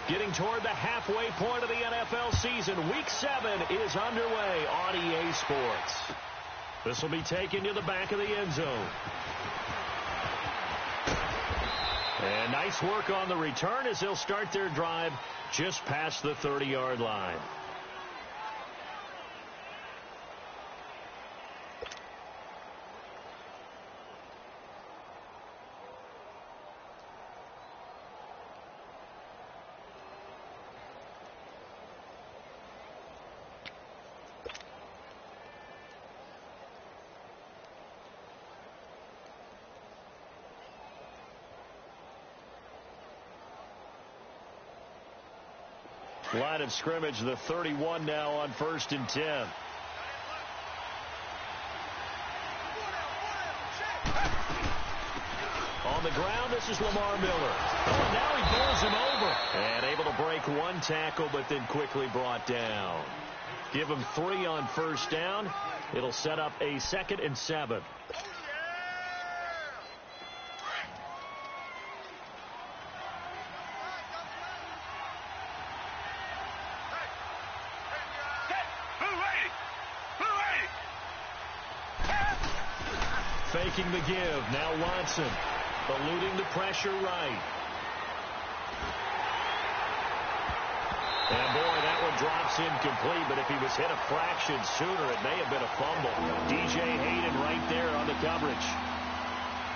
Getting toward the halfway point of the NFL season. Week 7 is underway on EA Sports. This will be taken to the back of the end zone. And nice work on the return as they'll start their drive just past the 30-yard line. Line of scrimmage, the 31 now on 1st and 10. On the ground, this is Lamar Miller. Oh, and now he bowls him over. And able to break one tackle, but then quickly brought down. Give him 3 on 1st down. It'll set up a 2nd and 7. Faking the give. Now Watson. Eluding the pressure right. And boy, that one drops incomplete, but if he was hit a fraction sooner, it may have been a fumble. DJ Hayden right there on the coverage.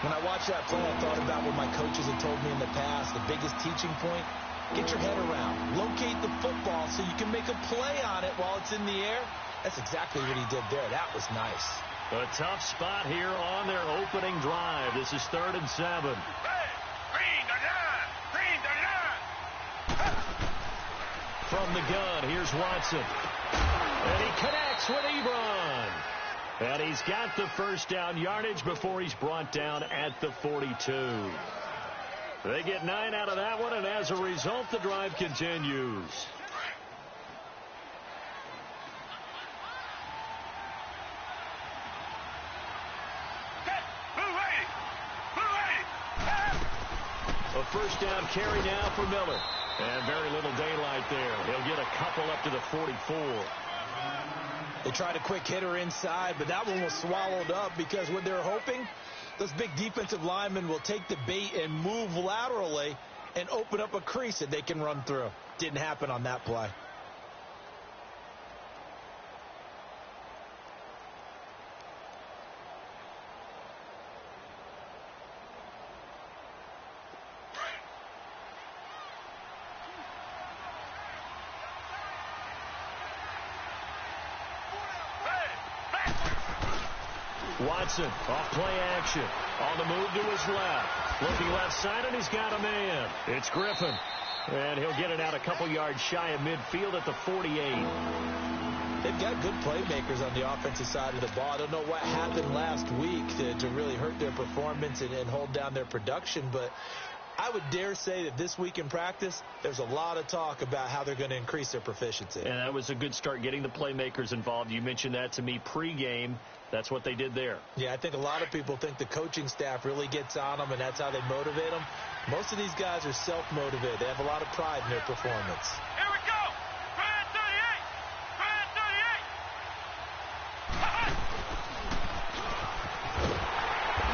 When I watched that play, I thought about what my coaches had told me in the past. The biggest teaching point, get your head around. Locate the football so you can make a play on it while it's in the air. That's exactly what he did there. That was nice. A tough spot here on their opening drive. This is 3rd and 7. From the gun, here's Watson. And he connects with Ebron. And he's got the 1st down yardage before he's brought down at the 42. They get 9 out of that one, and as a result, the drive continues. A 1st down carry now for Miller. And very little daylight there. He'll get a couple up to the 44. They tried a quick hitter inside, but that one was swallowed up because what they're hoping, those big defensive linemen will take the bait and move laterally and open up a crease that they can run through. Didn't happen on that play. Watson off play action. On the move to his left. Looking left side, and he's got a man. It's Griffin. And he'll get it out a couple yards shy of midfield at the 48. They've got good playmakers on the offensive side of the ball. I don't know what happened last week to really hurt their performance and hold down their production, but I would dare say that this week in practice, there's a lot of talk about how they're going to increase their proficiency. And that was a good start getting the playmakers involved. You mentioned that to me pregame. That's what they did there. Yeah, I think a lot of people think the coaching staff really gets on them, and that's how they motivate them. Most of these guys are self-motivated. They have a lot of pride in their performance. Here we go! Try 38!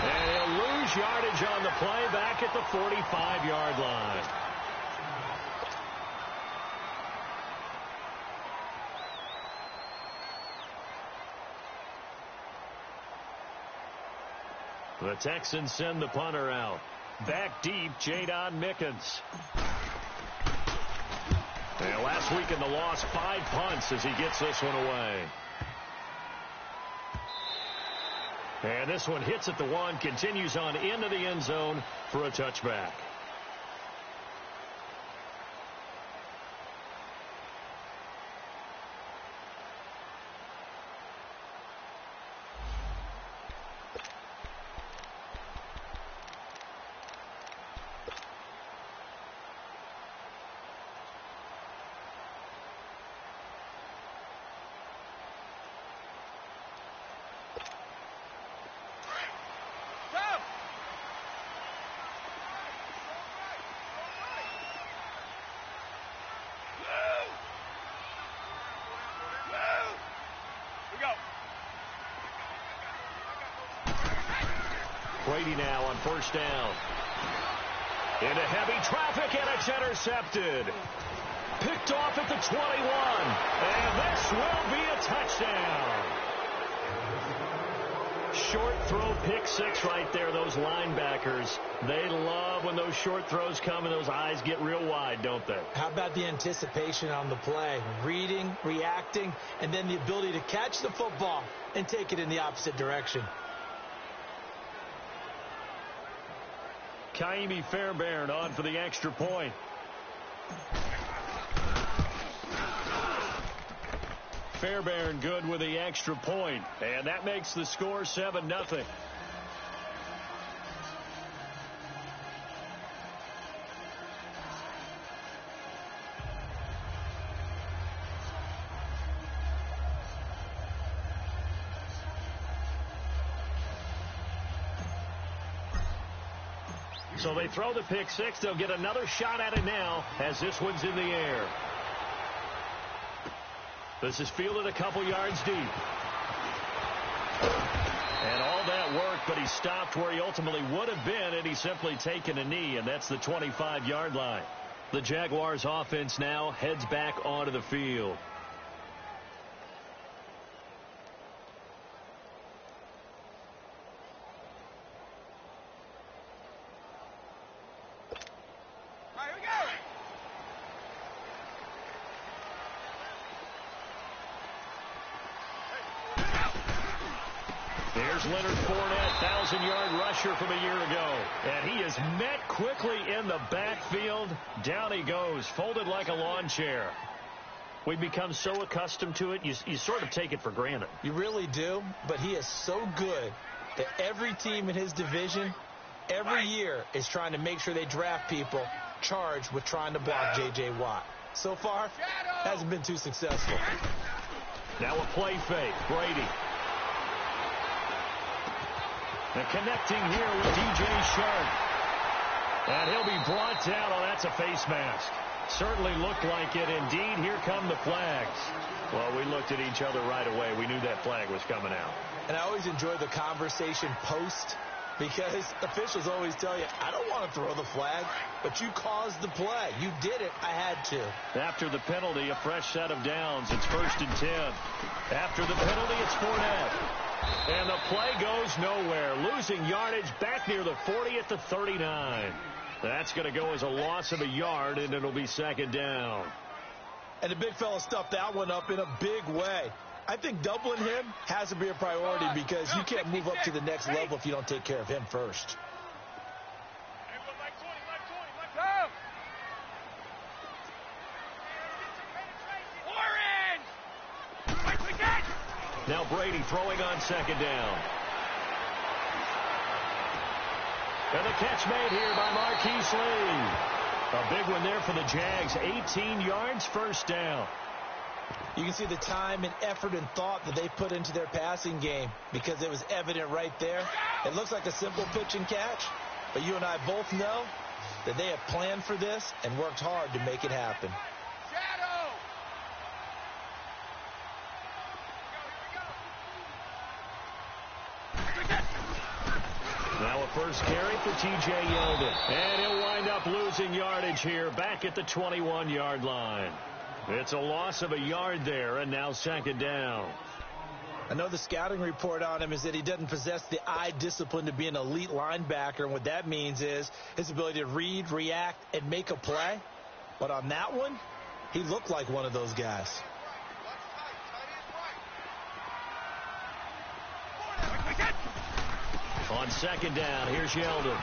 And he'll lose yardage on the play back at the 45-yard line. The Texans send the punter out. Back deep, Jadon Mickens. And last week in the loss, 5 punts as he gets this one away. And this one hits at the 1, continues on into the end zone for a touchback. Brady now on first down. Into heavy traffic, and it's intercepted. Picked off at the 21. And this will be a touchdown. Short throw, pick six right there. Those linebackers, they love when those short throws come and those eyes get real wide, don't they? How about the anticipation on the play? Reading, reacting, and then the ability to catch the football and take it in the opposite direction. Kaimi Fairbairn on for the extra point. Fairbairn good with the extra point, and that makes the score 7-0. So they throw the pick six. They'll get another shot at it now as this one's in the air. This is fielded a couple yards deep. And all that work, but he stopped where he ultimately would have been, and he's simply taken a knee, and that's the 25-yard line. The Jaguars offense now heads back onto the field. Here's Leonard Fournette, 1,000-yard rusher from a year ago. And he is met quickly in the backfield. Down he goes, folded like a lawn chair. We've become so accustomed to it, you sort of take it for granted. You really do, but he is so good that every team in his division, every year, is trying to make sure they draft people charged with trying to block J.J. Watt. So far, hasn't been too successful. Now a play fake, Brady. And connecting here with DJ Shark. And he'll be brought down. Oh, that's a face mask. Certainly looked like it. Indeed, here come the flags. Well, we looked at each other right away. We knew that flag was coming out. And I always enjoy the conversation post, because officials always tell you, I don't want to throw the flag, but you caused the play. You did it. I had to. After the penalty, a fresh set of downs. It's 1st and 10. After the penalty, it's Fournette. And the play goes nowhere. Losing yardage back near the 40 at the 39. That's going to go as a loss of a yard, and it'll be 2nd down. And the big fella stuffed that one up in a big way. I think doubling him has to be a priority, because you can't move up to the next level if you don't take care of him first. Now Brady throwing on 2nd down. And the catch made here by Marquise Lee. A big one there for the Jags. 18 yards, 1st down. You can see the time and effort and thought that they put into their passing game, because it was evident right there. It looks like a simple pitch and catch, but you and I both know that they have planned for this and worked hard to make it happen. Now a first carry for T.J. Yeldon. And he'll wind up losing yardage here back at the 21-yard line. It's a loss of a yard there, and now 2nd down. I know the scouting report on him is that he doesn't possess the eye discipline to be an elite linebacker, and what that means is his ability to read, react, and make a play. But on that one, he looked like one of those guys. On 2nd down, here's Yeldon.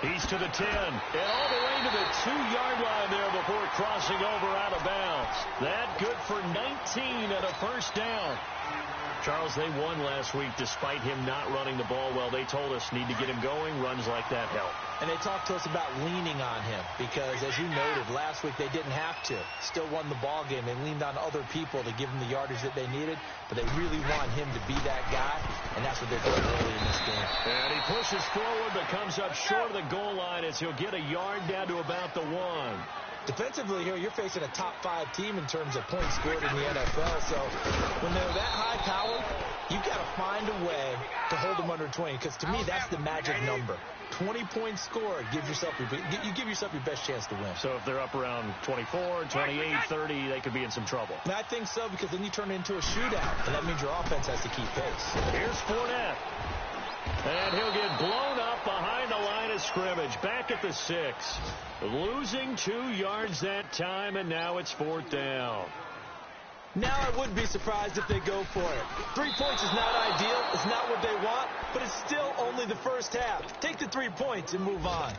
He's to the 10, and all the way to the 2-yard line there before crossing over out of bounds. That good for 19 and a 1st down. Charles, they won last week despite him not running the ball well. They told us need to get him going. Runs like that help. And they talked to us about leaning on him, because, as you noted, last week they didn't have to. Still won the ball game. They leaned on other people to give them the yardage that they needed, but they really want him to be that guy, and that's what they're doing early in this game. And he pushes forward but comes up short of the goal line as he'll get a yard down to about the 1. Defensively here, you're facing a top 5 team in terms of points scored in the NFL. So when they're that high powered, you've got to find a way to hold them under 20, because to me, that's the magic number. 20 points scored, you give yourself your best chance to win. So if they're up around 24, 28, 30, they could be in some trouble. And I think so, because then you turn it into a shootout, and that means your offense has to keep pace. Here's Fournette. And he'll get blown up behind the line of scrimmage. Back at the 6. Losing 2 yards that time, and now it's 4th down. Now I wouldn't be surprised if they go for it. 3 points is not ideal. It's not what they want, but it's still only the first half. Take the 3 points and move on.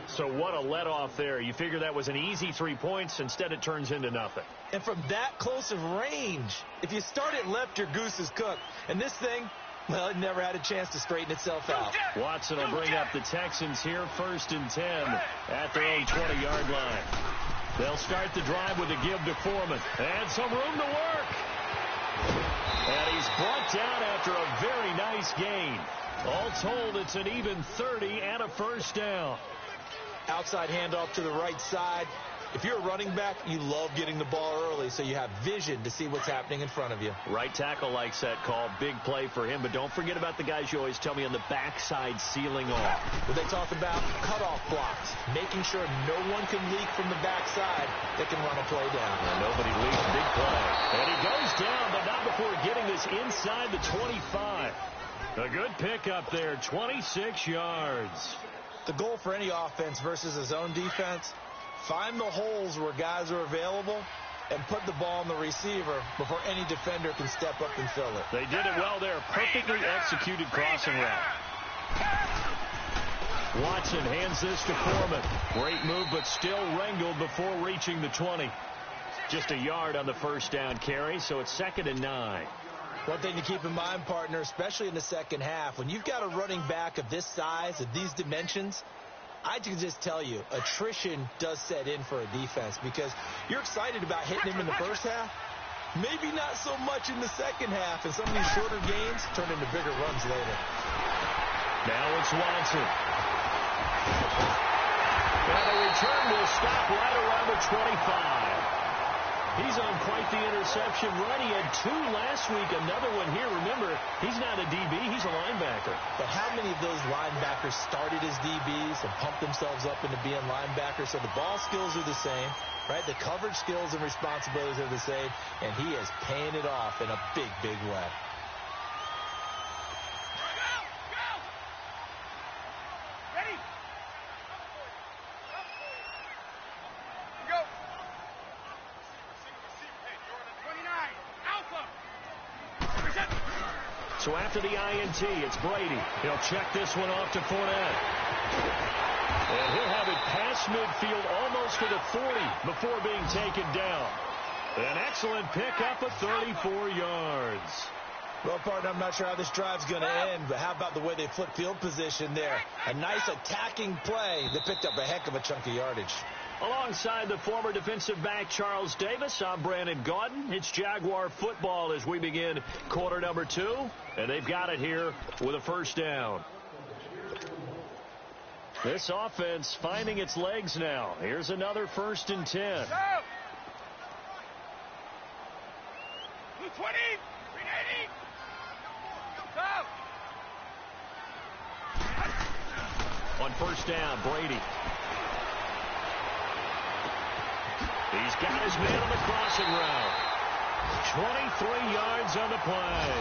So what a let-off there. You figure that was an easy 3 points. Instead, it turns into nothing. And from that close of range, if you start it left, your goose is cooked. And this thing, well, it never had a chance to straighten itself out. Watson will bring up the Texans here, 1st and 10 at their own 20-yard line. They'll start the drive with a give to Foreman. And some room to work. And he's brought down after a very nice gain. All told, it's an even 30 and a 1st down. Outside handoff to the right side. If you're a running back, you love getting the ball early so you have vision to see what's happening in front of you. Right tackle likes that call. Big play for him. But don't forget about the guys you always tell me on the backside sealing off. What they talk about, cutoff blocks, making sure no one can leak from the backside that can run a play down. And nobody leaks. Big play. And he goes down, but not before getting this inside the 25. A good pickup there, 26 yards. The goal for any offense versus a zone defense, find the holes where guys are available and put the ball on the receiver before any defender can step up and fill it. They did it well there. Perfectly executed crossing route. Watson hands this to Foreman. Great move, but still wrangled before reaching the 20. Just a yard on the 1st down carry, so it's 2nd and 9. One thing to keep in mind, partner, especially in the second half, when you've got a running back of this size, of these dimensions, I can just tell you, attrition does set in for a defense, because you're excited about hitting him in the first half. Maybe not so much in the second half, and some of these shorter games turn into bigger runs later. Now it's Watson. And the return will stop right around the 25. He's on quite the interception run. He had 2 last week, another one here. Remember, he's not a DB, he's a linebacker. But how many of those linebackers started as DBs and pumped themselves up into being linebackers? So the ball skills are the same, right? The coverage skills and responsibilities are the same, and he is paying it off in a big, big way. So after the INT, it's Brady. He'll check this one off to Fournette. And he'll have it past midfield almost to the 40 before being taken down. An excellent pickup of 34 yards. Well, partner, I'm not sure how this drive's going to end, but how about the way they flip field position there? A nice attacking play that picked up a heck of a chunk of yardage. Alongside the former defensive back Charles Davis, I'm Brandon Gaudin. It's Jaguar football as we begin quarter number 2. And they've got it here with a 1st down. This offense finding its legs now. Here's another 1st and 10. Go! 220! 380! Go! On 1st down, Brady. He's got his man on the crossing route. 23 yards on the play.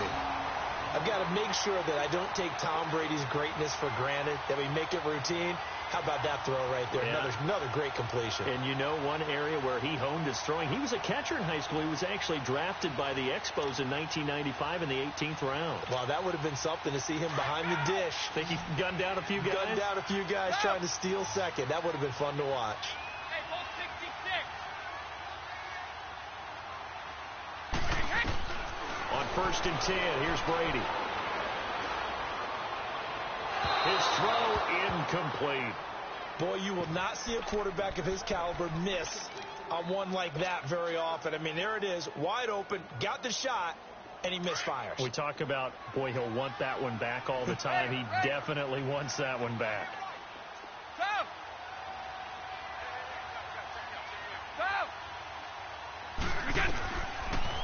I've got to make sure that I don't take Tom Brady's greatness for granted, that we make it routine. How about that throw right there? Yeah. Another great completion. And you know one area where he honed his throwing, he was a catcher in high school. He was actually drafted by the Expos in 1995 in the 18th round. Wow, that would have been something to see him behind the dish. Think he gunned down a few guys? Gunned down a few guys trying to steal second. That would have been fun to watch. Hey, hold 66. On 1st and 10, here's Brady. His throw incomplete. Boy, you will not see a quarterback of his caliber miss on one like that very often. I mean, there it is, wide open, got the shot, and he misfires. We talk about, boy, he'll want that one back all the time. He definitely wants that one back. Go!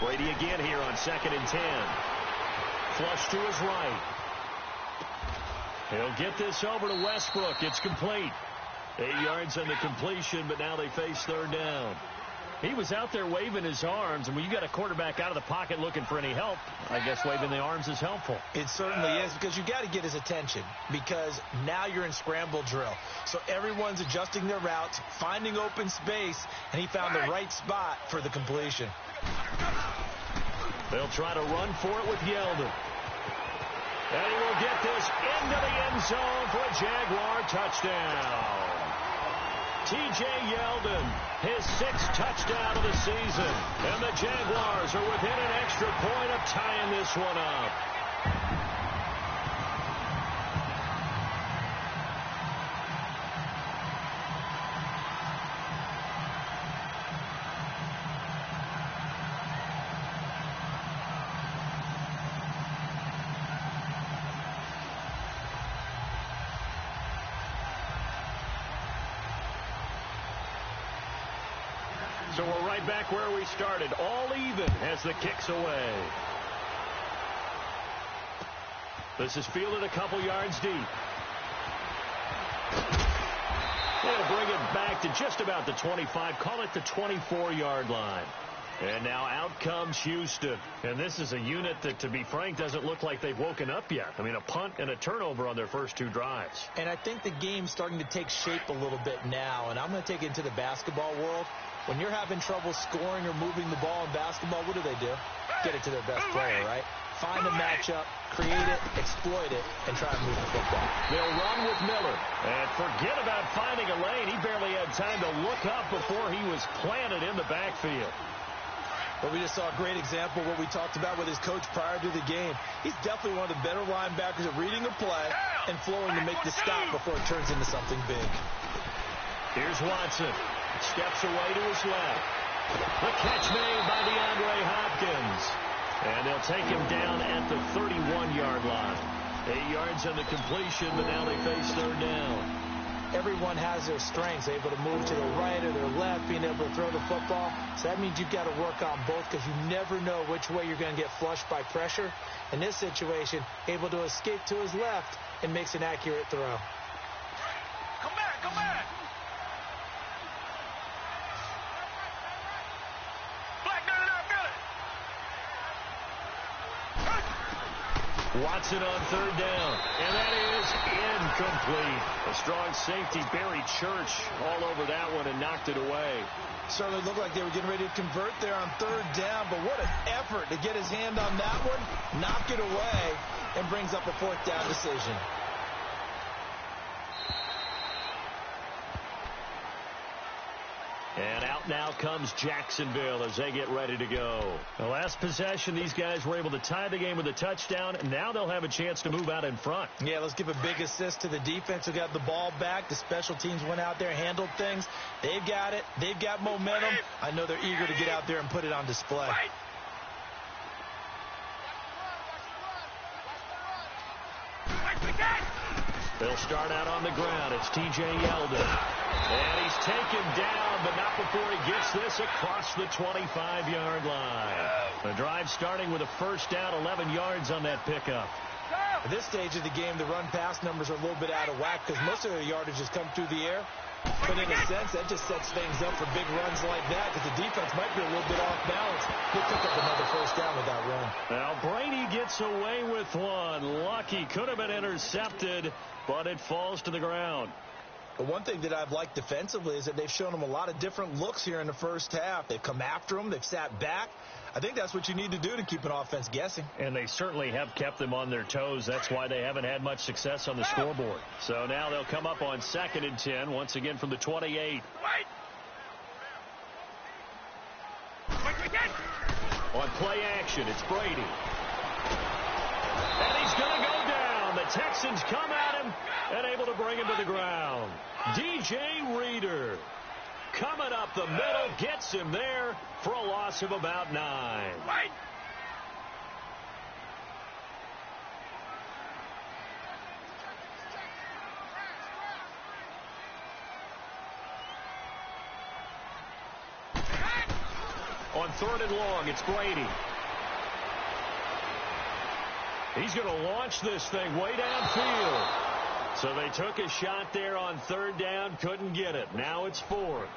Brady again here on 2nd and 10. Flush to his right. He'll get this over to Westbrook. It's complete. 8 yards on the completion, but now they face third down. He was out there waving his arms, and when you got a quarterback out of the pocket looking for any help, I guess waving the arms is helpful. It certainly is, because you got to get his attention, because now you're in scramble drill. So everyone's adjusting their routes, finding open space, and he found the right spot for the completion. They'll try to run for it with Yeldon. And he will get this into the end zone for a Jaguar touchdown. T.J. Yeldon, his 6th touchdown of the season. And the Jaguars are within an extra point of tying this one up. So we're right back where we started, all even as the kick's away. This is fielded a couple yards deep. They'll bring it back to just about the 25, call it the 24-yard line. And now out comes Houston. And this is a unit that, to be frank, doesn't look like they've woken up yet. I mean, a punt and a turnover on their first 2 drives. And I think the game's starting to take shape a little bit now. And I'm going to take it into the basketball world. When you're having trouble scoring or moving the ball in basketball, what do? Get it to their best player, right? Find a matchup, create it, exploit it, and try to move the football. They'll run with Miller. And forget about finding a lane. He barely had time to look up before he was planted in the backfield. But we just saw a great example of what we talked about with his coach prior to the game. He's definitely one of the better linebackers at reading a play and flowing to make the stop before it turns into something big. Here's Watson. Steps away to his left. The catch made by DeAndre Hopkins. And they'll take him down at the 31-yard line. 8 yards on the completion, but now they face third down. Everyone has their strengths, able to move to their right or their left, being able to throw the football. So that means you've got to work on both, because you never know which way you're going to get flushed by pressure. In this situation, able to escape to his left and makes an accurate throw. Come back, come back. Watson on third down, and that is incomplete. A strong safety, Barry Church, all over that one and knocked it away. Certainly looked like they were getting ready to convert there on third down, but what an effort to get his hand on that one, knock it away, and brings up a 4th down decision. And out now comes Jacksonville as they get ready to go. The last possession, these guys were able to tie the game with a touchdown, and now they'll have a chance to move out in front. Yeah, let's give a big assist to the defense who got the ball back. The special teams went out there, handled things. They've got it. They've got momentum. I know they're eager to get out there and put it on display. They'll start out on the ground. It's T.J. Yeldon. And he's taken down, but not before he gets this across the 25-yard line. The drive starting with a first down, 11 yards on that pickup. At this stage of the game, the run-pass numbers are a little bit out of whack because most of their yardage has come through the air. But in a sense, that just sets things up for big runs like that because the defense might be a little bit off balance. They pick up another first down with that run. Now Brady gets away with one. Lucky, could have been intercepted, but it falls to the ground. But one thing that I've liked defensively is that they've shown them a lot of different looks here in the first half. They've come after them. They've sat back. I think that's what you need to do to keep an offense guessing. And they certainly have kept them on their toes. That's why they haven't had much success on the scoreboard. So now they'll come up on 2nd and 10, once again from the 28. On play action, it's Brady. And he's going to go down. The Texans come at him and able to bring him to the ground. DJ Reader coming up the middle, gets him there for a loss of about 9. On 3rd and long, it's Brady. He's going to launch this thing way downfield. So they took a shot there on third down, couldn't get it. Now it's fourth.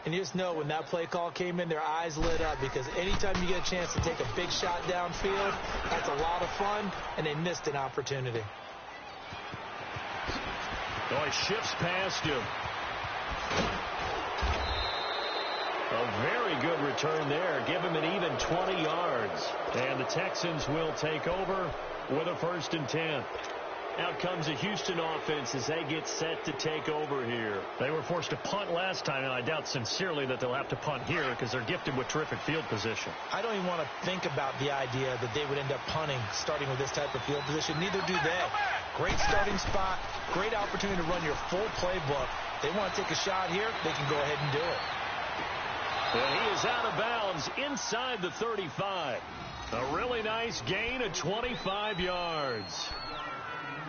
And you just know when that play call came in, their eyes lit up, because anytime you get a chance to take a big shot downfield, that's a lot of fun, and they missed an opportunity. Oh, he shifts past him. A very good return there. Give him an even 20 yards. And the Texans will take over with a 1st and 10. Out comes the Houston offense as they get set to take over here. They were forced to punt last time, and I doubt sincerely that they'll have to punt here because they're gifted with terrific field position. I don't even want to think about the idea that they would end up punting starting with this type of field position. Neither do they. Great starting spot, great opportunity to run your full playbook. They want to take a shot here, they can go ahead and do it. And he is out of bounds inside the 35. A really nice gain of 25 yards.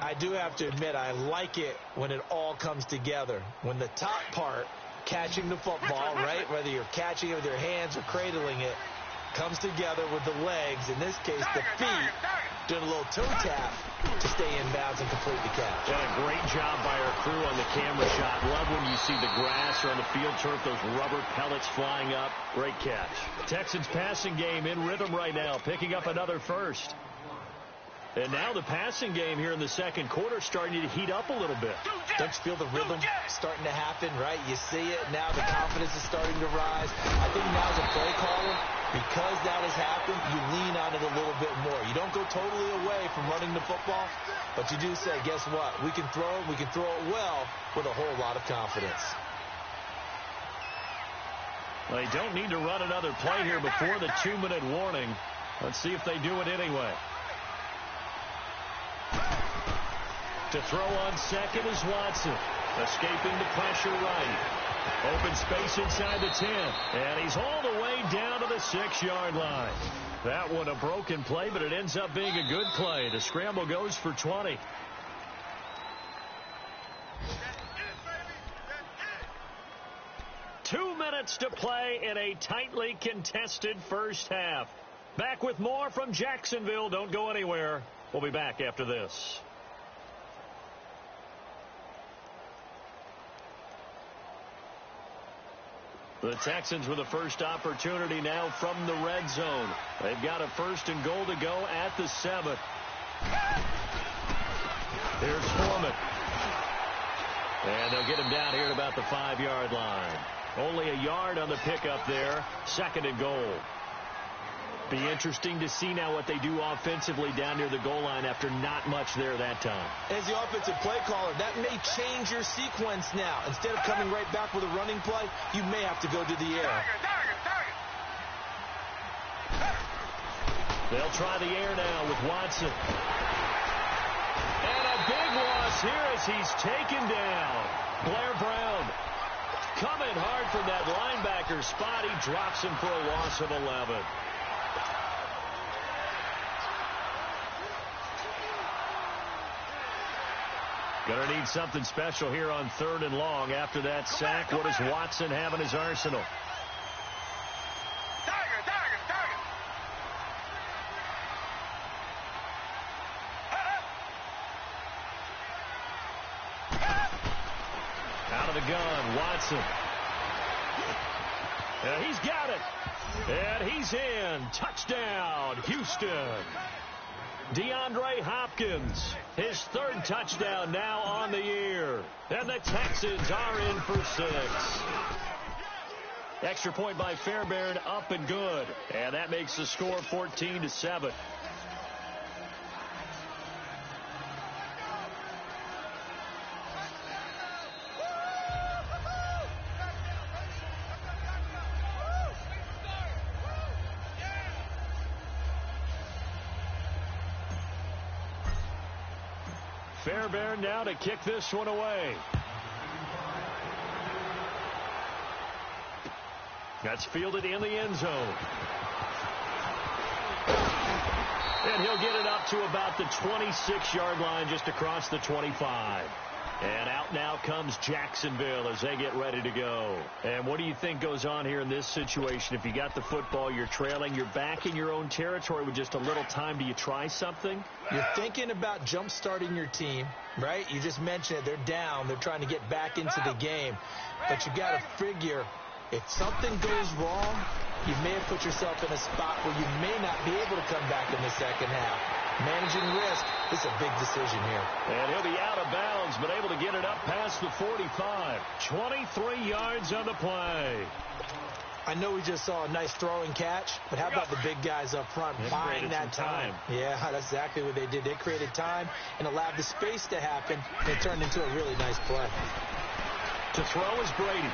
I do have to admit, I like it when it all comes together. When the top part, catching the football, right, whether you're catching it with your hands or cradling it, comes together with the legs, in this case the feet, doing a little toe tap to stay in bounds and complete the catch. And a great job by our crew on the camera shot. Love when you see the grass or on the field turf, those rubber pellets flying up. Great catch. Texans passing game in rhythm right now, picking up another first. And now the passing game here in the second quarter starting to heat up a little bit. Don't you feel the rhythm starting to happen, right? You see it. Now the confidence is starting to rise. I think now as a play caller, because that has happened, you lean on it a little bit more. You don't go totally away from running the football, but you do say, guess what? We can throw it. We can throw it well with a whole lot of confidence. They don't need to run another play here before the 2-minute warning. Let's see if they do it anyway. To throw on second is Watson. Escaping the pressure right. Open space inside the 10. And he's all the way down to the 6-yard line. That one a broken play, but it ends up being a good play. The scramble goes for 20. Two minutes to play in a tightly contested first half. Back with more from Jacksonville. Don't go anywhere. We'll be back after this. The Texans with the first opportunity now from the red zone. They've got a 1st and goal to go at the 7. Here's Foreman. And they'll get him down here at about the 5-yard line. Only a yard on the pickup there. 2nd and goal. Be interesting to see now what they do offensively down near the goal line after not much there that time. As the offensive play caller, that may change your sequence now. Instead of coming right back with a running play, you may have to go to the air. They'll try the air now with Watson. And a big loss here as he's taken down. Blair Brown coming hard from that linebacker spot. He drops him for a loss of 11. Going to need something special here on 3rd and long. After that sack, what does Watson have in his arsenal? Out of the gun, Watson. And he's got it. And he's in. Touchdown, Houston. DeAndre Hopkins, his 3rd touchdown now on the year. And the Texans are in for 6. Extra point by Fairbairn, up and good. And that makes the score 14-7. Fairbairn now to kick this one away. That's fielded in the end zone. And he'll get it up to about the 26-yard line, just across the 25. And out now comes Jacksonville as they get ready to go. And what do you think goes on here in this situation? If you got the football, you're trailing, you're back in your own territory with just a little time. Do you try something? You're thinking about jump-starting your team, right? You just mentioned it. They're down. They're trying to get back into the game. But you got to figure, if something goes wrong, you may have put yourself in a spot where you may not be able to come back in the second half. Managing risk, this is a big decision here. And he'll be out of bounds, but able to get it up past the 45. 23 yards on the play. I know we just saw a nice throwing catch, but how about the big guys up front buying that time? Yeah, that's exactly what they did. They created time and allowed the space to happen, and it turned into a really nice play. To throw is Brady.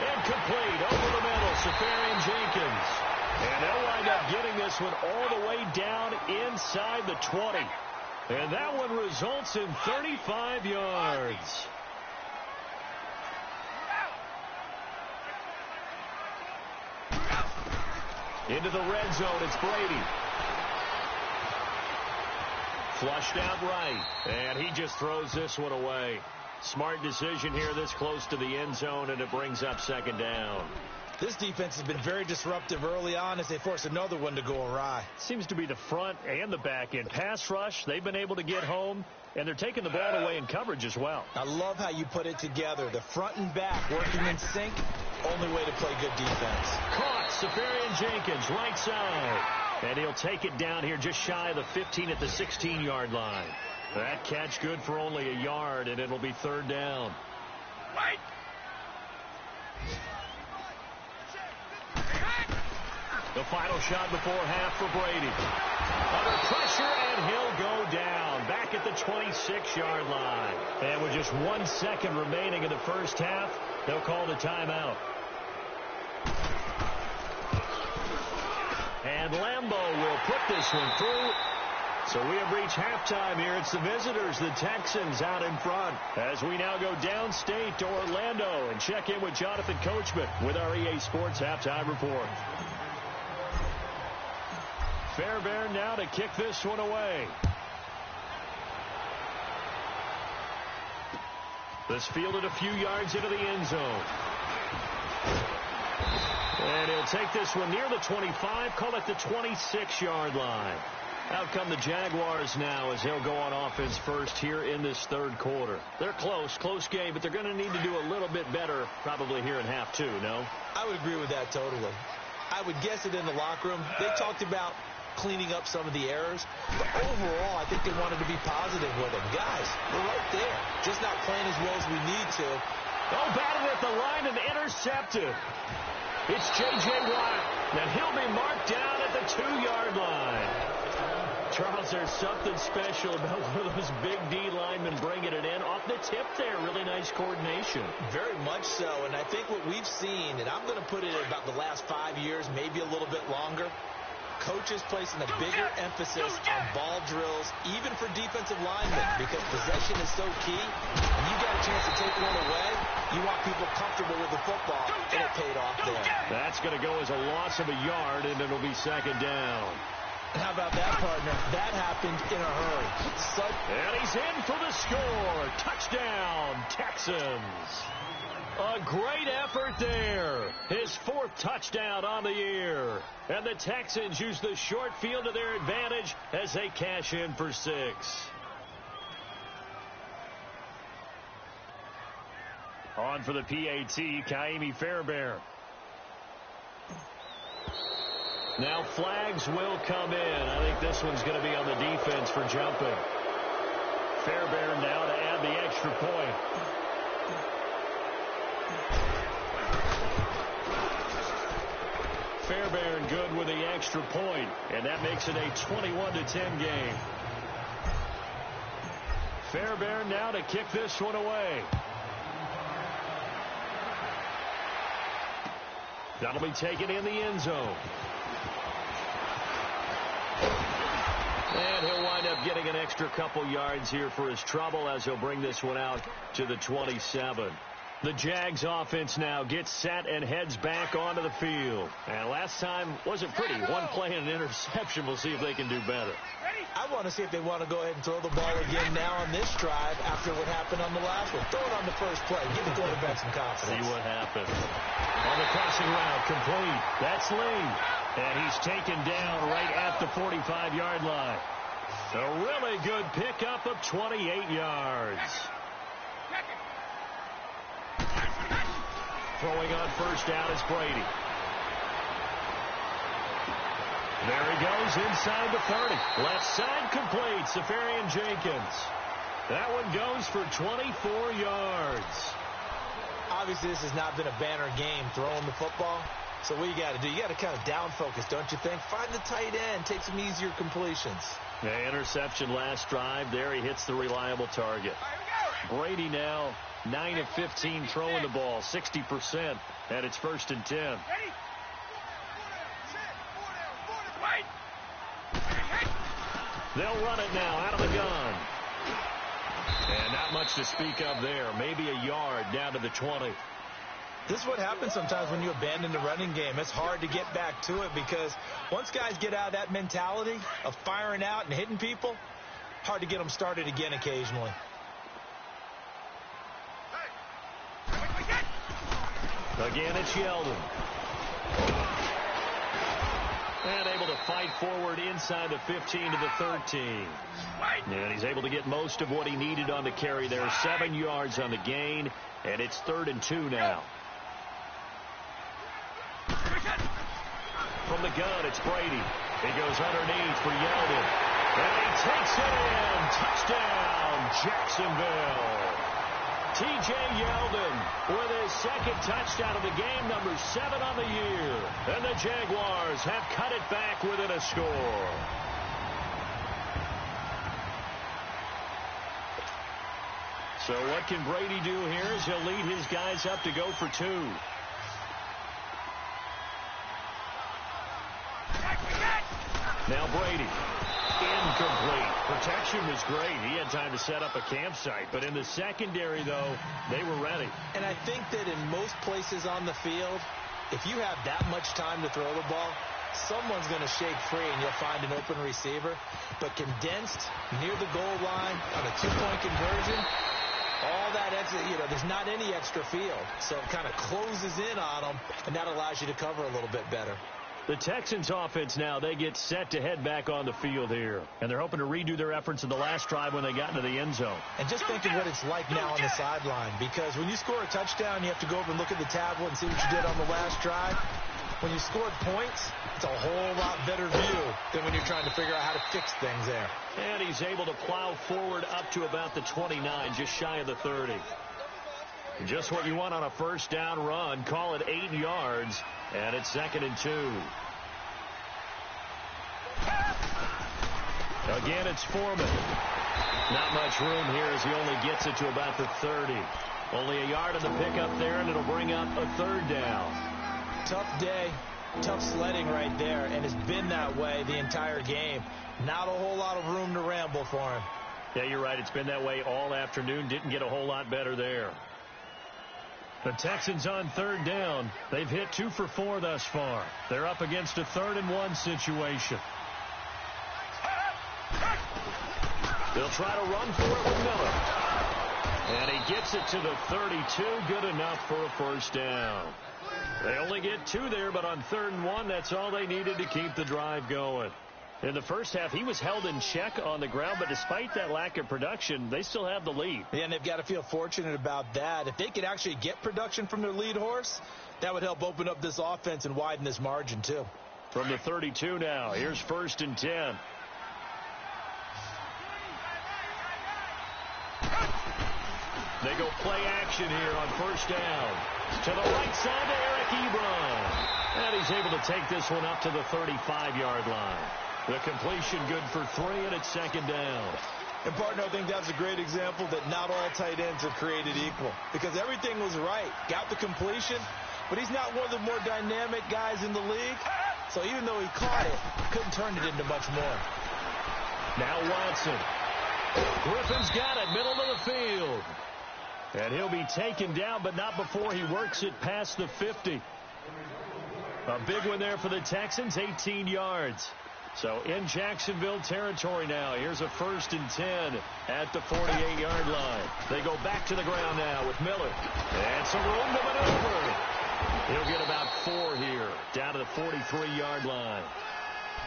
Incomplete over the middle, Safarian-Jenkins. And they'll wind up getting this one all the way down inside the 20. And that one results in 35 yards. Into the red zone, it's Brady. Flushed out right. And he just throws this one away. Smart decision here this close to the end zone, and it brings up second down. This defense has been very disruptive early on as they force another one to go awry. Seems to be the front and the back end. Pass rush, they've been able to get home, and they're taking the ball away in coverage as well. I love how you put it together. The front and back working in sync, only way to play good defense. Caught, Safarian-Jenkins, right side. And he'll take it down here just shy of the 15 at the 16-yard line. That catch good for only a yard, and it'll be third down. Right. The final shot before half for Brady. Under pressure, and he'll go down. Back at the 26-yard line. And with just 1 second remaining in the first half, they'll call the timeout. And Lambeau will put this one through. So we have reached halftime here. It's the visitors, the Texans, out in front. As we now go downstate to Orlando and check in with Jonathan Coachman with our EA Sports Halftime Report. Fairbairn now to kick this one away. This fielded a few yards into the end zone. And he'll take this one near the 25, call it the 26-yard line. Out come the Jaguars now as they'll go on offense first here in this third quarter. They're close game, but they're going to need to do a little bit better probably here in half two, no? I would agree with that totally. I would guess it in the locker room. They talked about cleaning up some of the errors, but overall I think they wanted to be positive with them. Guys, we're right there, just not playing as well as we need to. Oh, batted at the line and intercepted. It's J.J. Watt, and he'll be marked down at the 2-yard line. Charles, there's something special about one of those big D linemen bringing it in off the tip there. Really nice coordination. Very much so, and I think what we've seen, and I'm going to put it at about the last 5 years, maybe a little bit longer, coaches placing a bigger emphasis on ball drills, even for defensive linemen, because possession is so key. When you got a chance to take one away, you want people comfortable with the football, and it paid off there. That's going to go as a loss of a yard, and it'll be second down. How about that, partner? That happened in a hurry. And he's in for the score. Touchdown, Texans. A great effort there. His 4th touchdown on the year. And the Texans use the short field to their advantage as they cash in for 6. On for the PAT, Kaimi Fairbairn. Now flags will come in. I think this one's going to be on the defense for jumping. Fairbairn now to add the extra point. Fairbairn good with the extra point, and that makes it a 21-10 game. Fairbairn now to kick this one away. That'll be taken in the end zone. And he'll wind up getting an extra couple yards here for his trouble as he'll bring this one out to the 27. The Jags offense now gets set and heads back onto the field. And last time wasn't pretty. One play and an interception. We'll see if they can do better. I want to see if they want to go ahead and throw the ball again now on this drive after what happened on the last one. Throw it on the first play. Give the quarterback some confidence. See what happens. On the crossing route, complete. That's Lee. And he's taken down right at the 45-yard line. A really good pickup of 28 yards. Throwing on first down is Brady. There he goes inside the 30. Left side complete. Safarian Jenkins. That one goes for 24 yards. Obviously, this has not been a banner game throwing the football. So what you got to do, you got to kind of down focus, don't you think? Find the tight end. Take some easier completions. Yeah, interception last drive. There he hits the reliable target. Brady now 9 of 15 throwing the ball, 60%, and it's 1st and 10. They'll run it now out of the gun. And not much to speak of there. Maybe a yard down to the 20. This is what happens sometimes when you abandon the running game. It's hard to get back to it because once guys get out of that mentality of firing out and hitting people, hard to get them started again occasionally. Again, it's Yeldon. And able to fight forward inside the 15 to the 13. And he's able to get most of what he needed on the carry there. 7 yards on the gain, and it's 3rd and 2 now. From the gun, it's Brady. He goes underneath for Yeldon. And he takes it in. Touchdown, Jacksonville. T.J. Yeldon with his 2nd touchdown of the game, number 7 on the year. And the Jaguars have cut it back within a score. So what can Brady do here as he'll lead his guys up to go for 2. Now Brady. Incomplete. Protection was great. He had time to set up a campsite. But in the secondary, though, they were ready. And I think that in most places on the field, if you have that much time to throw the ball, someone's going to shake free and you'll find an open receiver. But condensed near the goal line on a 2-point conversion, all that extra, there's not any extra field. So it kind of closes in on them, and that allows you to cover a little bit better. The Texans offense now, they get set to head back on the field here. And they're hoping to redo their efforts in the last drive when they got into the end zone. And just think of what it's like now on the sideline. Because when you score a touchdown, you have to go over and look at the tablet and see what you did on the last drive. When you scored points, it's a whole lot better view than when you're trying to figure out how to fix things there. And he's able to plow forward up to about the 29, just shy of the 30. Just what you want on a first down run. Call it 8 yards, and it's 2nd and 2. Again, it's Foreman. Not much room here as he only gets it to about the 30. Only a yard on the pickup there, and it'll bring up a 3rd down. Tough day, tough sledding right there, and it's been that way the entire game. Not a whole lot of room to ramble for him. Yeah, you're right. It's been that way all afternoon. Didn't get a whole lot better there. The Texans on 3rd down. They've hit 2 for 4 thus far. They're up against a 3rd and 1 situation. They'll try to run for it with Miller. And he gets it to the 32. Good enough for a first down. They only get 2 there, but on 3rd and 1, that's all they needed to keep the drive going. In the first half, he was held in check on the ground, but despite that lack of production, they still have the lead. Yeah, and they've got to feel fortunate about that. If they could actually get production from their lead horse, that would help open up this offense and widen this margin, too. From the 32 now, here's 1st and 10. They go play action here on first down. To the right side to Eric Ebron. And he's able to take this one up to the 35-yard line. The completion good for 3, and it's 2nd down. And, partner, I think that's a great example that not all tight ends are created equal. Because everything was right. Got the completion, but he's not one of the more dynamic guys in the league. So even though he caught it, couldn't turn it into much more. Now Watson. Griffin's got it, middle of the field. And he'll be taken down, but not before he works it past the 50. A big one there for the Texans, 18 yards. So in Jacksonville territory now. Here's a 1st and 10 at the 48-yard line. They go back to the ground now with Miller. And some room to maneuver. He'll get about 4 here, down to the 43-yard line.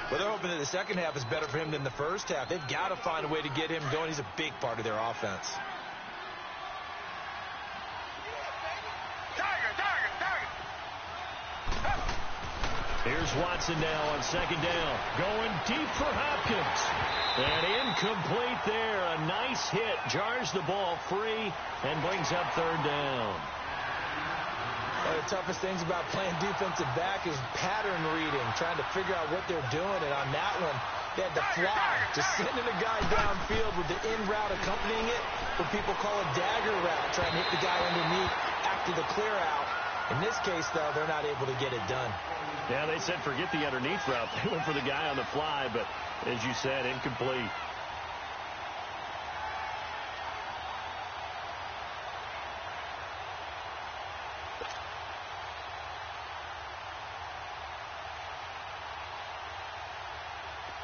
Well, they're hoping that the second half is better for him than the first half. They've got to find a way to get him going. He's a big part of their offense. Here's Watson now on 2nd down. Going deep for Hopkins. And incomplete there. A nice hit. Jars the ball free and brings up 3rd down. One of the toughest things about playing defensive back is pattern reading, trying to figure out what they're doing. And on that one, they had to fly, just sending a guy downfield with the in route accompanying it, what people call a dagger route, trying to hit the guy underneath after the clear out. In this case, though, they're not able to get it done. Yeah, they said forget the underneath route. They went for the guy on the fly, but as you said, incomplete.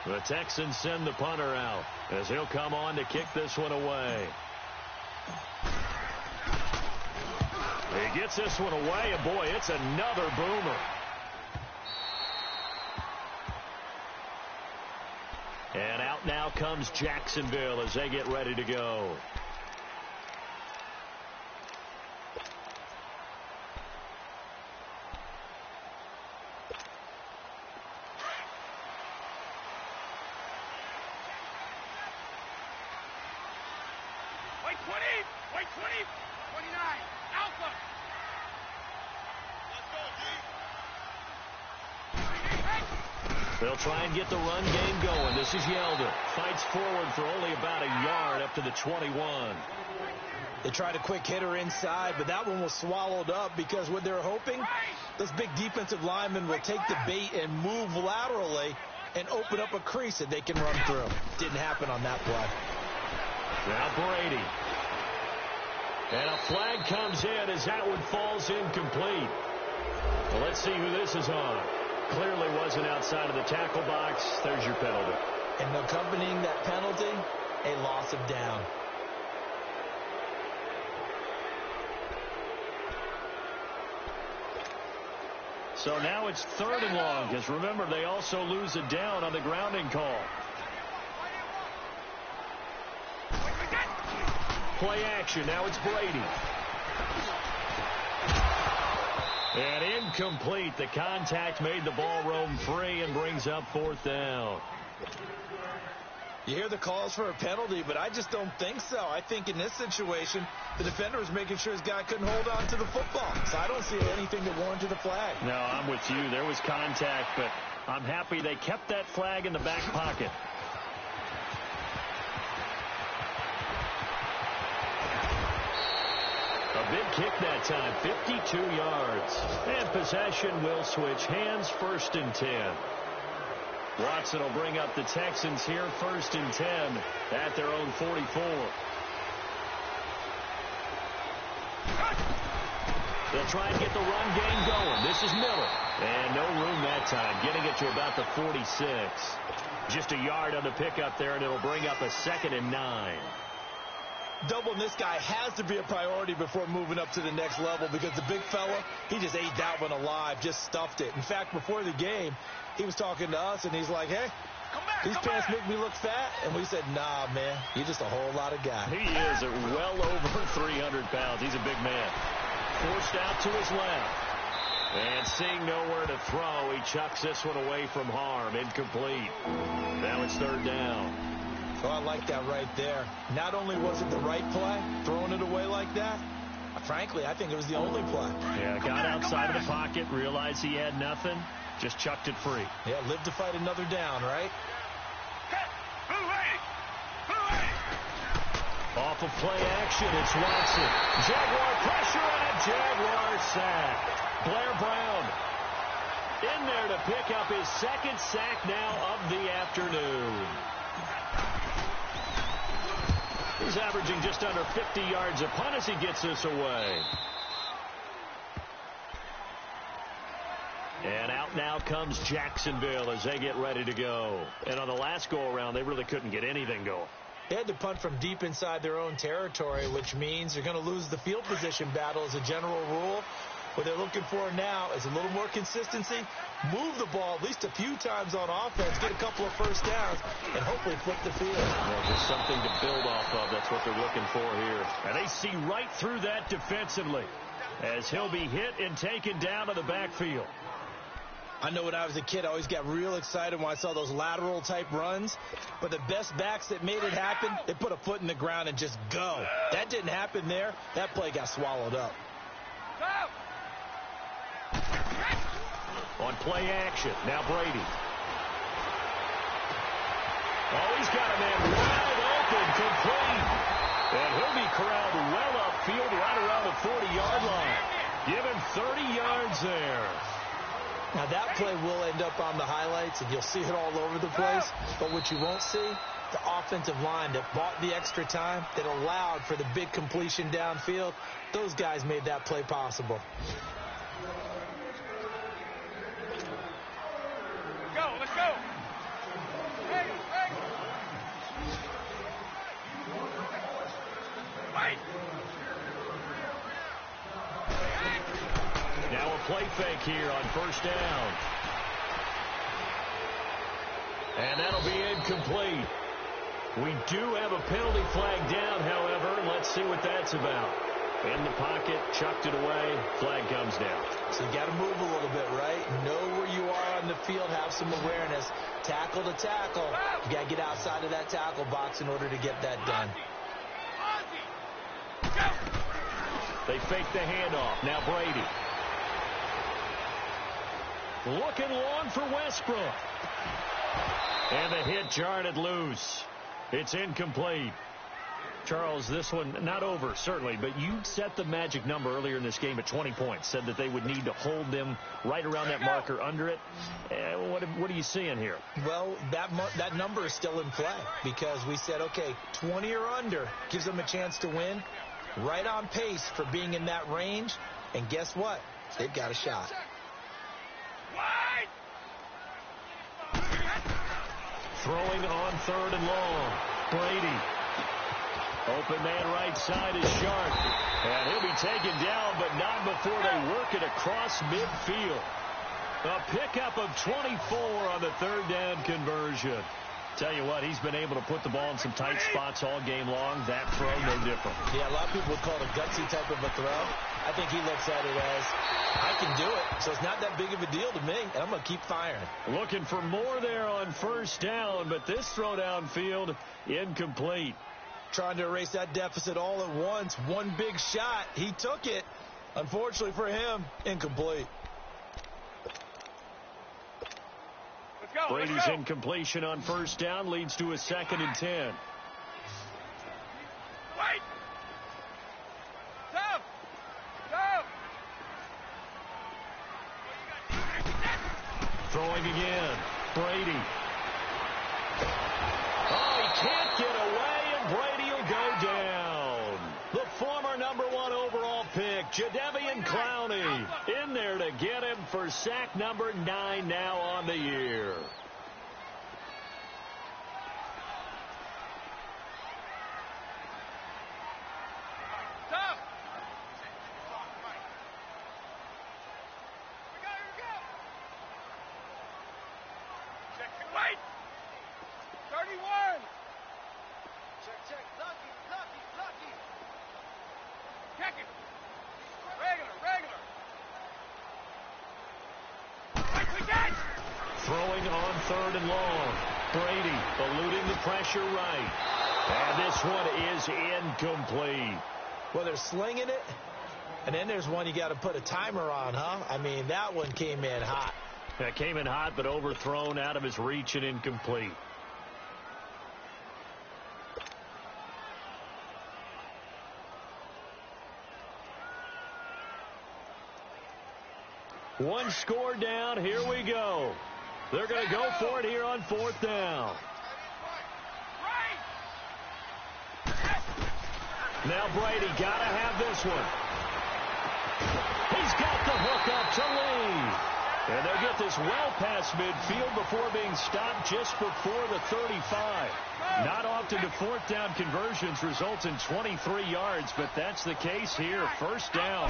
The Texans send the punter out as he'll come on to kick this one away. He gets this one away, and boy, it's another boomer. And out now comes Jacksonville as they get ready to go. Wait 20, wait 20, 29, Alpha. Let's go, G. They'll try and get the run game going. This is Yelder. Fights forward for only about a yard up to the 21. They tried a quick hitter inside, but that one was swallowed up because what they're hoping, those big defensive linemen will take the bait and move laterally and open up a crease that they can run through. Didn't happen on that play. Now Brady. And a flag comes in as that one falls incomplete. Well, let's see who this is on. Clearly wasn't outside of the tackle box. There's your penalty. And accompanying that penalty, a loss of down. So now it's 3rd and long, because remember, they also lose a down on the grounding call. Play action. Now it's Brady. And incomplete. The contact made the ball roam free and brings up 4th down. You hear the calls for a penalty, but I just don't think so. I think in this situation, the defender was making sure his guy couldn't hold on to the football. So I don't see anything that warranted a flag. No, I'm with you. There was contact, but I'm happy they kept that flag in the back pocket. A big kick that time, 52 yards. And possession will switch hands, 1st and 10. Watson will bring up the Texans here, 1st and 10 at their own 44. They'll try and get the run game going. This is Miller. And no room that time, getting it to about the 46. Just a yard on the pickup there, and it'll bring up a 2nd and 9. Doubling this guy has to be a priority before moving up to the next level because the big fella, he just ate that one alive, just stuffed it. In fact, before the game, he was talking to us, and he's like, hey, these pants make me look fat. And we said, nah, man, you're just a whole lot of guy. He is at well over 300 pounds. He's a big man. Forced out to his left. And seeing nowhere to throw, he chucks this one away from harm. Incomplete. Now it's 3rd down. Oh, I like that right there. Not only was it the right play, throwing it away like that, frankly, I think it was the only play. Yeah, got outside of the pocket, realized he had nothing, just chucked it free. Yeah, live to fight another down, right? Off of play action, it's Watson. Jaguar pressure and a Jaguar sack. Blair Brown in there to pick up his 2nd sack now of the afternoon. He's averaging just under 50 yards a punt as he gets this away. And out now comes Jacksonville as they get ready to go. And on the last go-around, they really couldn't get anything going. They had to punt from deep inside their own territory, which means they're going to lose the field position battle as a general rule. What they're looking for now is a little more consistency, move the ball at least a few times on offense, get a couple of first downs, and hopefully flip the field. Well, just something to build off of. That's what they're looking for here. And they see right through that defensively as he'll be hit and taken down to the backfield. I know when I was a kid, I always got real excited when I saw those lateral-type runs. But the best backs that made it happen, they put a foot in the ground and just go. That didn't happen there. That play got swallowed up. On play action, now Brady. Oh, he's got a man wide open, complete. And he'll be corralled well upfield right around the 40-yard line. Give him 30 yards there. Now, that play will end up on the highlights, and you'll see it all over the place. But what you won't see, the offensive line that bought the extra time, that allowed for the big completion downfield, those guys made that play possible. Let's go. Hey. Wait. Now a play fake here on first down. And that'll be incomplete. We do have a penalty flag down, however. Let's see what that's about. In the pocket, chucked it away, flag comes down. So you got to move a little bit, right? Know where you are on the field, have some awareness. Tackle to tackle. You got to get outside of that tackle box in order to get that done. They fake the handoff. Now Brady. Looking long for Westbrook. And the hit jarred it loose. It's incomplete. Charles, this one not over, certainly, but you set the magic number earlier in this game at 20 points. Said that they would need to hold them right around that marker under it. What are you seeing here? Well, that number is still in play because we said, okay, 20 or under gives them a chance to win. Right on pace for being in that range. And guess what? They've got a shot. Throwing on third and long. Brady. Open man right side is Sharp. And he'll be taken down, but not before they work it across midfield. A pickup of 24 on the third down conversion. Tell you what, he's been able to put the ball in some tight spots all game long. That throw, no different. Yeah, a lot of people would call it a gutsy type of a throw. I think he looks at it as, I can do it, so it's not that big of a deal to me, and I'm going to keep firing. Looking for more there on first down, but this throw downfield, incomplete. Trying to erase that deficit all at once. One big shot. He took it. Unfortunately for him, incomplete. Brady's incompletion on first down leads to a 2nd and 10. Wait! Stop! Stop! Throwing again. Brady. Oh, he can't get away, and Brady will go down. The former #1 overall pick, Jadeveon Clowney, in there to get him for sack number 9 now on the year. Stop! Wait! 31! Check. Lucky. Check it. Regular. Wait, catch! Throwing on third and long. Brady eluding the pressure right. And this one is incomplete. Well, they're slinging it, and then there's one you got to put a timer on, huh? I mean, that one came in hot. That came in hot, but overthrown out of his reach and incomplete. One score down. Here we go. They're going to go for it here on 4th down. Right! Now Brady got to have this one. He's got the hook up to Lee. And they'll get this well past midfield before being stopped just before the 35. Not often do fourth down conversions result in 23 yards, but that's the case here. First down.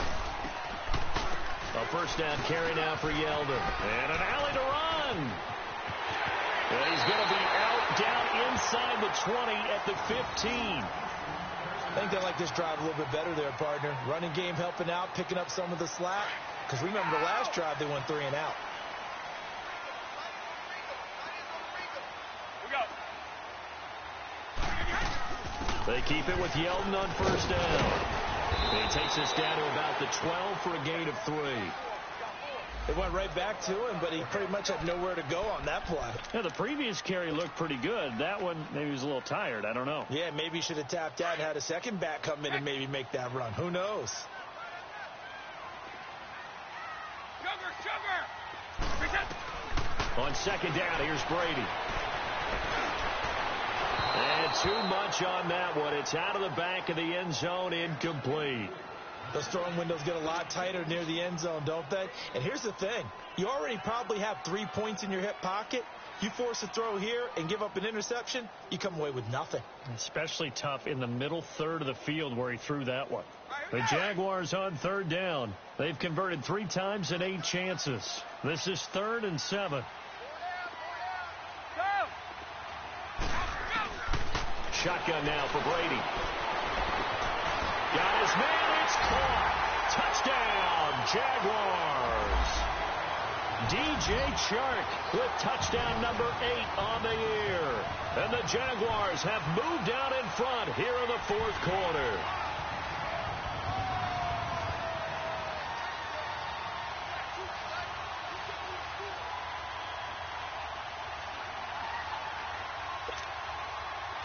A first down carry now for Yeldon. And an alley to run. And he's going to be out down inside the 20 at the 15. I think they like this drive a little bit better there, partner. Running game helping out, picking up some of the slack. Because remember the last drive, they went 3 and out. They keep it with Yeldon on first down. He takes us down to about the 12 for a gain of 3. It went right back to him, but he pretty much had nowhere to go on that play. Yeah, the previous carry looked pretty good. That one, maybe he was a little tired. I don't know. Yeah, maybe he should have tapped out and had a second back come in and maybe make that run. Who knows? On second down, here's Brady. And too much on that one. It's out of the back of the end zone, incomplete. Those throwing windows get a lot tighter near the end zone, don't they? And here's the thing. You already probably have 3 points in your hip pocket. You force a throw here and give up an interception, you come away with nothing. Especially tough in the middle third of the field where he threw that one. The Jaguars on third down. They've converted 3 times in 8 chances. This is 3rd and 7. Shotgun now for Brady. Got his man. It's caught. Touchdown, Jaguars. DJ Chark with touchdown number 8 on the year. And the Jaguars have moved out in front here in the 4th quarter.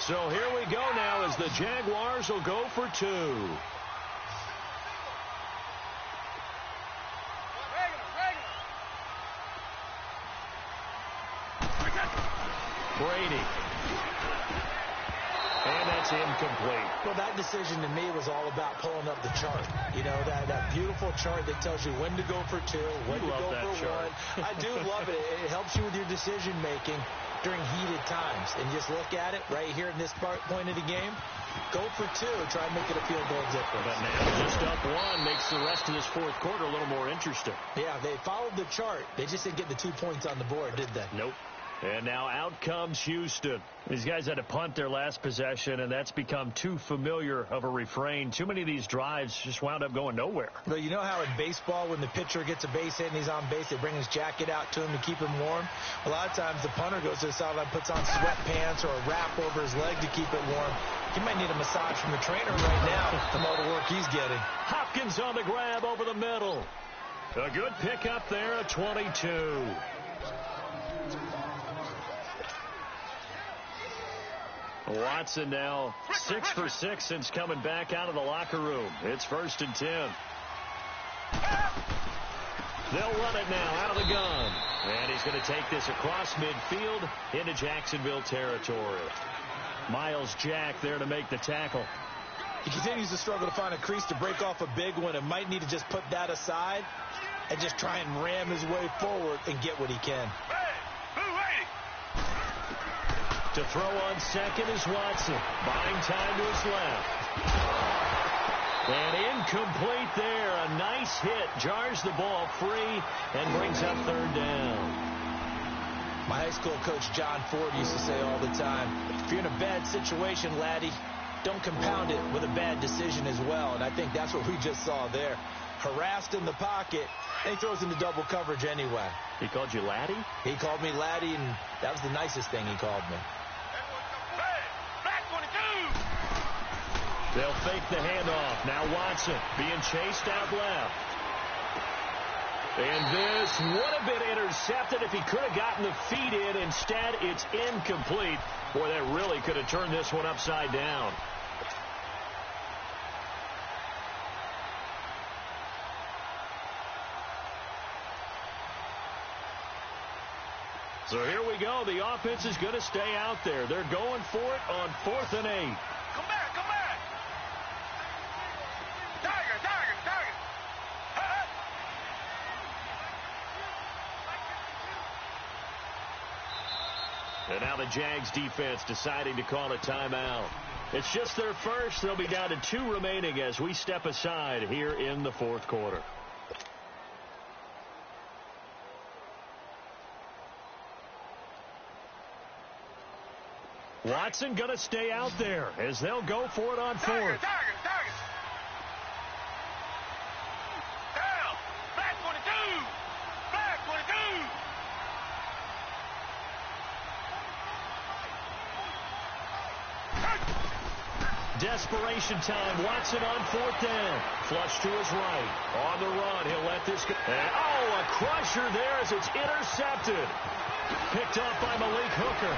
So here we go now as the Jaguars will go for 2. Brady. And that's incomplete. Well, that decision to me was all about pulling up the chart. You know, that beautiful chart that tells you when to go for 2, when to go for 1. I do love it. It helps you with your decision-making during heated times. And just look at it right here in this point of the game. Go for 2. Try and make it a field goal difference. But now just up 1 makes the rest of this 4th quarter a little more interesting. Yeah, they followed the chart. They just didn't get the 2 points on the board, did they? Nope. And now out comes Houston. These guys had to punt their last possession, and that's become too familiar of a refrain. Too many of these drives just wound up going nowhere. Well, you know how in baseball, when the pitcher gets a base hit and he's on base, they bring his jacket out to him to keep him warm? A lot of times the punter goes to the sideline, puts on sweatpants or a wrap over his leg to keep it warm. He might need a massage from the trainer right now from all the work he's getting. Hopkins on the grab over the middle. A good pickup there at 22. Watson now 6 for 6 since coming back out of the locker room. It's 1st and 10. They'll run it now out of the gun. And he's going to take this across midfield into Jacksonville territory. Miles Jack there to make the tackle. He continues to struggle to find a crease to break off a big one and might need to just put that aside and just try and ram his way forward and get what he can. To throw on second is Watson. Buying time to his left. And incomplete there. A nice hit. Jars the ball free and brings up 3rd down. My high school coach, John Ford, used to say all the time, if you're in a bad situation, laddie, don't compound it with a bad decision as well. And I think that's what we just saw there. Harassed in the pocket, and he throws into double coverage anyway. He called you laddie? He called me laddie, and that was the nicest thing he called me. They'll fake the handoff. Now Watson being chased out left. And this would have been intercepted if he could have gotten the feet in. Instead, it's incomplete. Boy, that really could have turned this one upside down. So here we go. The offense is going to stay out there. They're going for it on 4th and 8. Come back, come back. And now the Jags defense deciding to call a timeout. It's just their first. They'll be down to 2 remaining as we step aside here in the fourth quarter. Watson going to stay out there as they'll go for it on fourth. Target. Down. Flag 22. Flag 22. Desperation time. Watson on fourth down. Flush to his right. On the run. He'll let this go. And, a crusher there as it's intercepted. Picked off by Malik Hooker.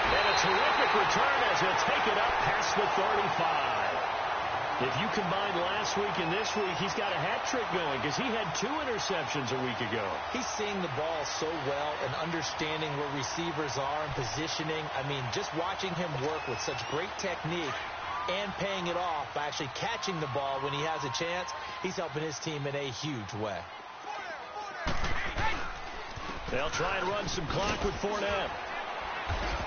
And a terrific return as he'll take it up past the 35. If you combine last week and this week, he's got a hat trick going because he had 2 interceptions a week ago. He's seeing the ball so well and understanding where receivers are and positioning. I mean, just watching him work with such great technique and paying it off by actually catching the ball when he has a chance, he's helping his team in a huge way. They'll try and run some clock with Fournette.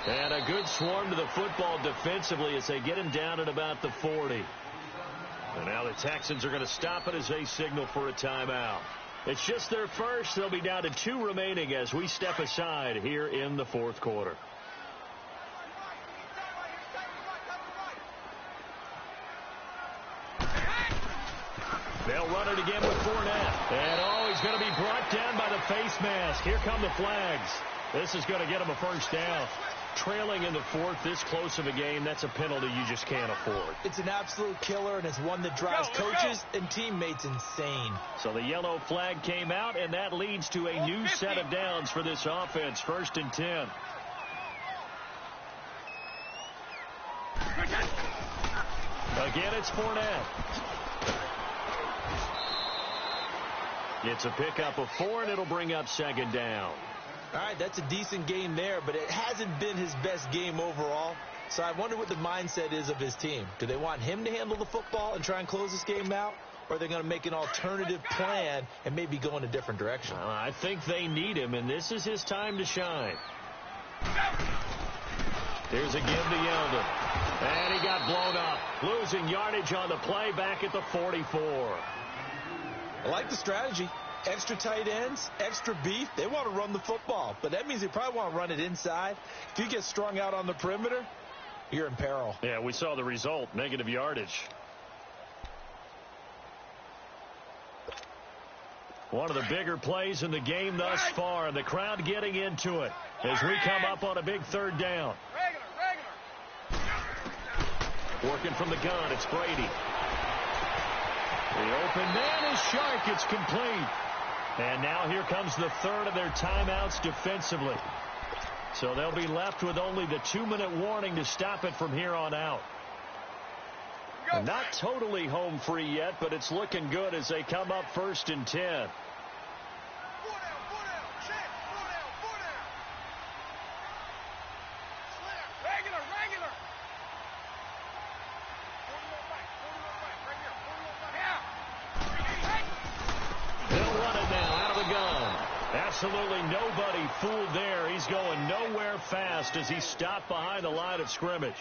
And a good swarm to the football defensively as they get him down at about the 40. And now the Texans are going to stop it as they signal for a timeout. It's just their first. They'll be down to 2 remaining as we step aside here in the fourth quarter. They'll run it again with Fournette. And, he's going to be brought down by the face mask. Here come the flags. This is going to get him a first down. Trailing in the fourth, this close of a game, that's a penalty you just can't afford. It's an absolute killer, and it's one that drives coaches and teammates insane. So the yellow flag came out, and that leads to a new set of downs for this offense. 1st and 10. Again, it's Fournette. It's a pickup of 4, and it'll bring up 2nd down. All right, that's a decent game there, but it hasn't been his best game overall. So I wonder what the mindset is of his team. Do they want him to handle the football and try and close this game out? Or are they going to make an alternative plan and maybe go in a different direction? I think they need him, and this is his time to shine. Here's a give to Yeldon. And he got blown up. Losing yardage on the play back at the 44. I like the strategy. Extra tight ends, extra beef. They want to run the football, but that means they probably want to run it inside. If you get strung out on the perimeter, you're in peril. Yeah, we saw the result, negative yardage. One of the bigger plays in the game thus far, and the crowd getting into it as we come up on a big 3rd down. Working from the gun, it's Brady. The open man is Shark. It's complete. And now here comes the 3rd of their timeouts defensively. So they'll be left with only the 2-minute warning to stop it from here on out. Not totally home free yet, but it's looking good as they come up 1st and 10. Absolutely nobody fooled there. He's going nowhere fast as he's stopped behind the line of scrimmage.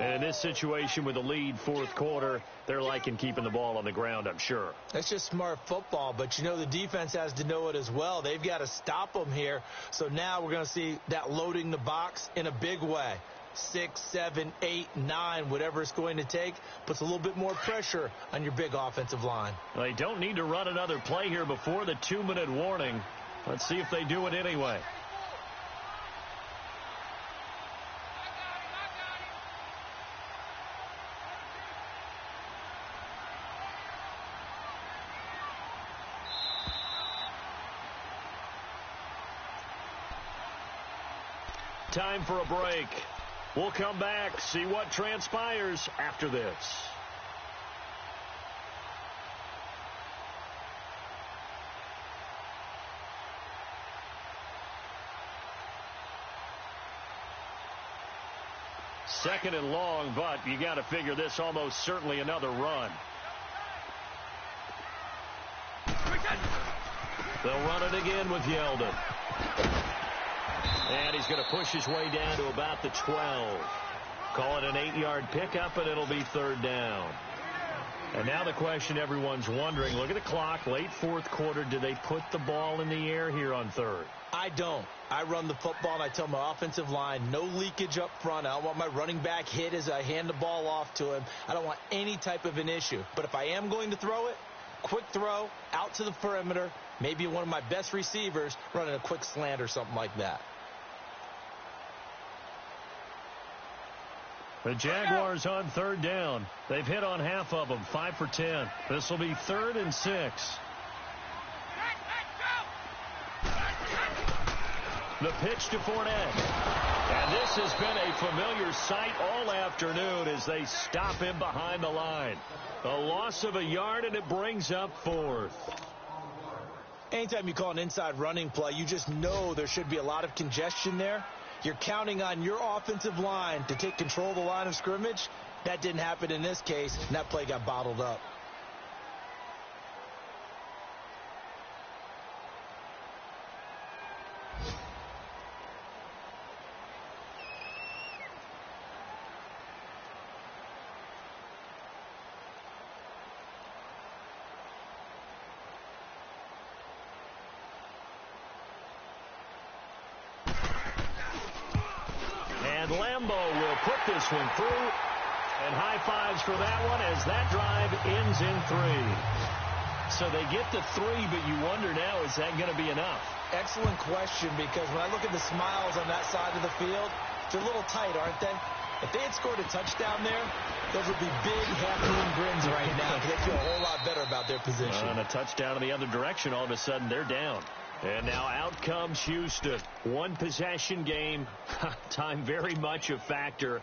And in this situation with the lead 4th quarter, they're liking keeping the ball on the ground, I'm sure. That's just smart football, but, you know, the defense has to know it as well. They've got to stop them here. So now we're going to see that loading the box in a big way. 6, 7, 8, 9, whatever it's going to take, puts a little bit more pressure on your big offensive line. Well, they don't need to run another play here before the 2-minute warning. Let's see if they do it anyway. Time for a break. We'll come back, see what transpires after this. Second and long, but you got to figure this almost certainly another run. They'll run it again with Yeldon. And he's going to push his way down to about the 12. Call it an 8-yard pickup, and it'll be third down. And now the question everyone's wondering, look at the clock, late fourth quarter, do they put the ball in the air here on third? I don't. I run the football, and I tell my offensive line, no leakage up front. I don't want my running back hit as I hand the ball off to him. I don't want any type of an issue. But if I am going to throw it, quick throw, out to the perimeter, maybe one of my best receivers running a quick slant or something like that. The Jaguars on third down. They've hit on half of them, 5 for 10. This will be 3rd and 6. The pitch to Fournette. And this has been a familiar sight all afternoon as they stop him behind the line. A loss of a yard, and it brings up 4th. Anytime you call an inside running play, you just know there should be a lot of congestion there. You're counting on your offensive line to take control of the line of scrimmage. That didn't happen in this case, and that play got bottled up. Lambo will put this one through, and high fives for that one as that drive ends in 3. So they get the 3, but you wonder now, is that going to be enough? Excellent question, because when I look at the smiles on that side of the field, they're a little tight, aren't they? If they had scored a touchdown there, those would be big half-moon grins right now, because they feel a whole lot better about their position. And a touchdown in the other direction, all of a sudden they're down. And now out comes Houston. One possession game. Time very much a factor.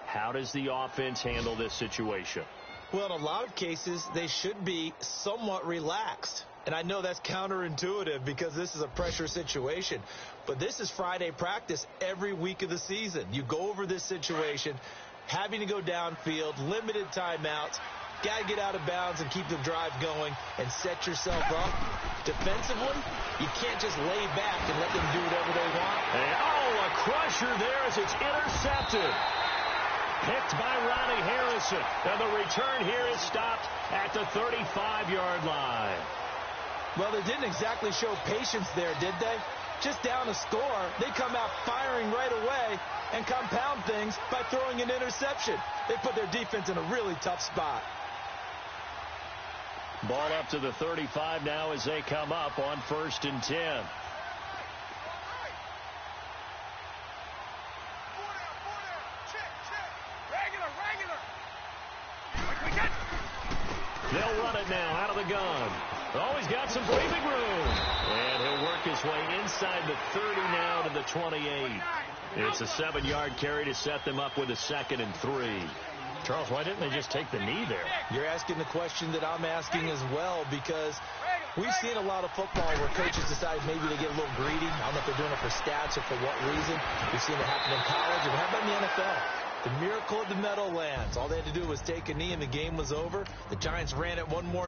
How does the offense handle this situation? Well, in a lot of cases, they should be somewhat relaxed. And I know that's counterintuitive because this is a pressure situation. But this is Friday practice every week of the season. You go over this situation, having to go downfield, limited timeouts. Got to get out of bounds and keep the drive going and set yourself up. Defensively, you can't just lay back and let them do whatever they want. And, a crusher there as it's intercepted. Picked by Ronnie Harrison. And the return here is stopped at the 35-yard line. Well, they didn't exactly show patience there, did they? Just down a score, they come out firing right away and compound things by throwing an interception. They put their defense in a really tough spot. Ball up to the 35 now as they come up on 1st and 10. They'll run it now out of the gun. Oh, he's got some breathing room. And he'll work his way inside the 30 now to the 28. It's a 7-yard carry to set them up with a 2nd and 3. Charles, why didn't they just take the knee there? You're asking the question that I'm asking as well, because we've seen a lot of football where coaches decide maybe they get a little greedy. I don't know if they're doing it for stats or for what reason. We've seen it happen in college, and how about in the NFL? The miracle of the Meadowlands. All they had to do was take a knee, and the game was over. The Giants ran it one more